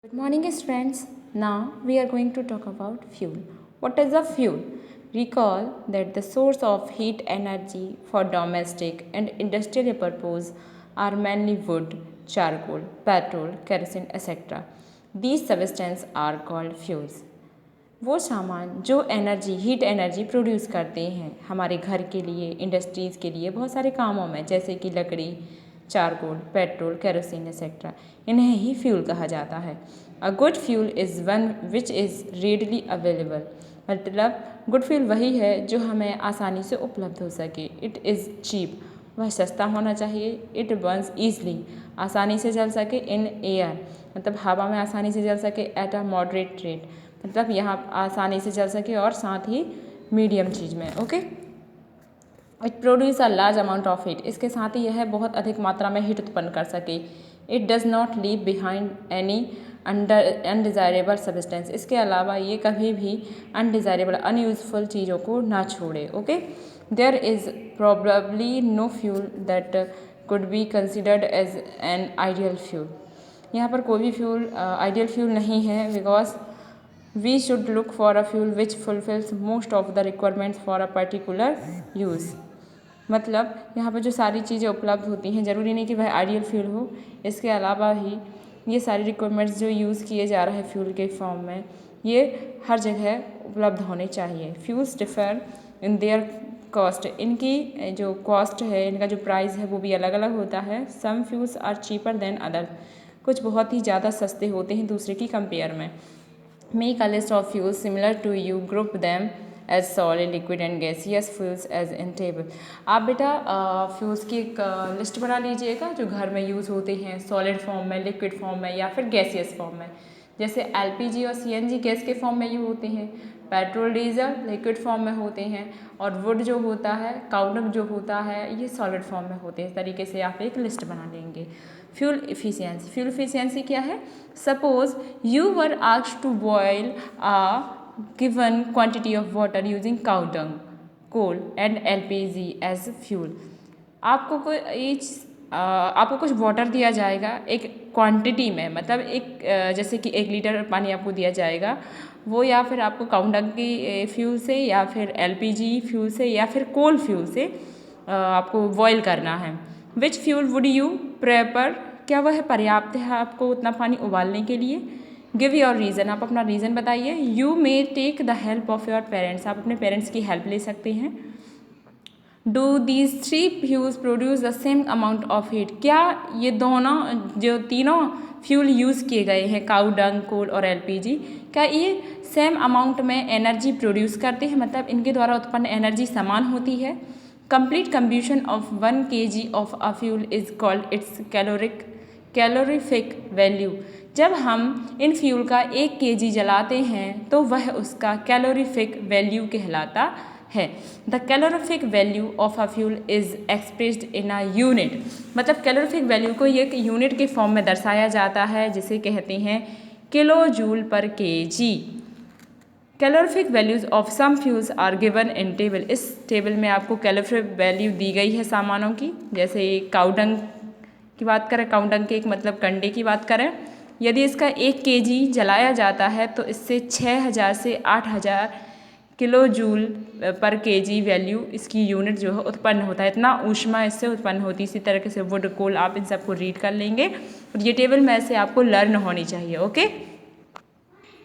Good morning friends. Now we are going to talk about fuel. What is a fuel? Recall that the source of heat energy for domestic and industrial purpose are mainly wood, charcoal, petrol, kerosene, etc. These substances are called fuels. वो सामान जो heat energy produce करते हैं हमारे घर के लिए, industries के लिए, बहुत सारे कामों में, जैसे कि लकड़ी, चारकोल, पेट्रोल, केरोसिन एक्सेट्रा, इन्हें ही फ्यूल कहा जाता है। A good fuel is one which is readily available, मतलब गुड फ्यूल वही है जो हमें आसानी से उपलब्ध हो सके। इट इज़ चीप, वह सस्ता होना चाहिए। इट बर्न्स ईजली, आसानी से जल सके। इन एयर, मतलब हवा में आसानी से जल सके। एट अ मॉडरेट रेट, मतलब यहाँ आसानी से जल सके और साथ ही मीडियम चीज़ में। Okay. It produce a large amount of heat, इसके साथ ही यह बहुत अधिक मात्रा में हीट उत्पन्न कर सके। It does not leave behind any undesirable substance, इसके अलावा ये कभी भी अनडिज़ायरेबल, अनयूजफुल चीज़ों को ना छोड़े। Okay. There is probably no fuel that could be considered as an ideal fuel, यहाँ पर कोई भी फ्यूल आइडियल फ्यूल नहीं है। Because we should look for a fuel which fulfills most of the requirements for a particular use, मतलब यहाँ पर जो सारी चीज़ें उपलब्ध होती हैं ज़रूरी नहीं कि वह आइडियल फ्यूल हो, इसके अलावा ही ये सारी रिक्वायरमेंट्स जो यूज़ किए जा रहे हैं फ्यूल के फॉर्म में, ये हर जगह उपलब्ध होने चाहिए। Fuels differ in their cost, इनकी जो कॉस्ट है, इनका जो प्राइस है वो भी अलग अलग होता है। Some fuels are cheaper than other, कुछ बहुत ही ज़्यादा सस्ते होते हैं दूसरे की कंपेयर में। Make a list of fuels similar to you, group them as solid, liquid and gaseous fuels as in table। आप बेटा फ्यूल्स की एक लिस्ट बना लीजिएगा जो घर में यूज़ होते हैं, सॉलिड फॉर्म में, लिक्विड फॉर्म में या फिर गैसियस फॉर्म में। जैसे एलपीजी और सीएनजी गैस के फॉर्म में यूज होते हैं, पेट्रोल डीजल लिक्विड फॉर्म में होते हैं, और वुड जो होता है, काउडक जो होता है, ये सॉलिड फॉर्म में होते हैं। इस तरीके से आप एक लिस्ट बना लेंगे। फ्यूल इफिशियंसी, फ्यूल इफिशियंसी क्या है? Suppose you were asked to boil a given quantity of water using cow dung, coal and LPG as fuel. आपको कुछ वाटर दिया जाएगा एक क्वांटिटी में, मतलब एक जैसे कि 1 लीटर पानी आपको दिया जाएगा, वो या फिर आपको काउ डंग की फ्यूल से या फिर एलपीजी फ्यूल से या फिर कोल फ्यूल से आपको बॉयल करना है। विच फ्यूल वुड यू प्रेफर, क्या वह पर्याप्त है आपको उतना पानी उबालने के लिए? गिव योर रीज़न, आप अपना रीज़न बताइए। You may take the help of your parents, आप अपने पेरेंट्स की हेल्प ले सकते हैं। Do these 3 fuels produce the same amount of heat, क्या ये दोनों जो तीनों फ्यूल यूज़ किए गए हैं, काउ डंग, कोल और एलपीजी, क्या ये सेम अमाउंट में एनर्जी प्रोड्यूस करते हैं, मतलब इनके द्वारा उत्पन्न एनर्जी समान होती है? Complete combustion of 1 kg of a fuel is called its calorific value, जब हम इन फ्यूल का 1 kg जलाते हैं तो वह उसका कैलोरीफिक वैल्यू कहलाता है। The calorific value of a fuel is expressed in a unit, मतलब कैलोरीफिक वैल्यू को एक यूनिट के फॉर्म में दर्शाया जाता है जिसे कहते हैं kilo joule per kg. Calorific values of some fuels are given in table, इस टेबल में आपको कैलोरीफिक वैल्यू दी गई है सामानों की। जैसे काउ डंग की बात करें, काउ डंग के एक मतलब कंडे की बात करें, यदि इसका 1 kg जलाया जाता है तो इससे 6000 से 8000 kilo joule per KG value, इसकी यूनिट जो है उत्पन्न होता है, इतना ऊष्मा इससे उत्पन्न होती है। इसी तरीके से वुड, कोल, आप इन सबको रीड कर लेंगे और ये टेबल में से आपको लर्न होनी चाहिए। ओके।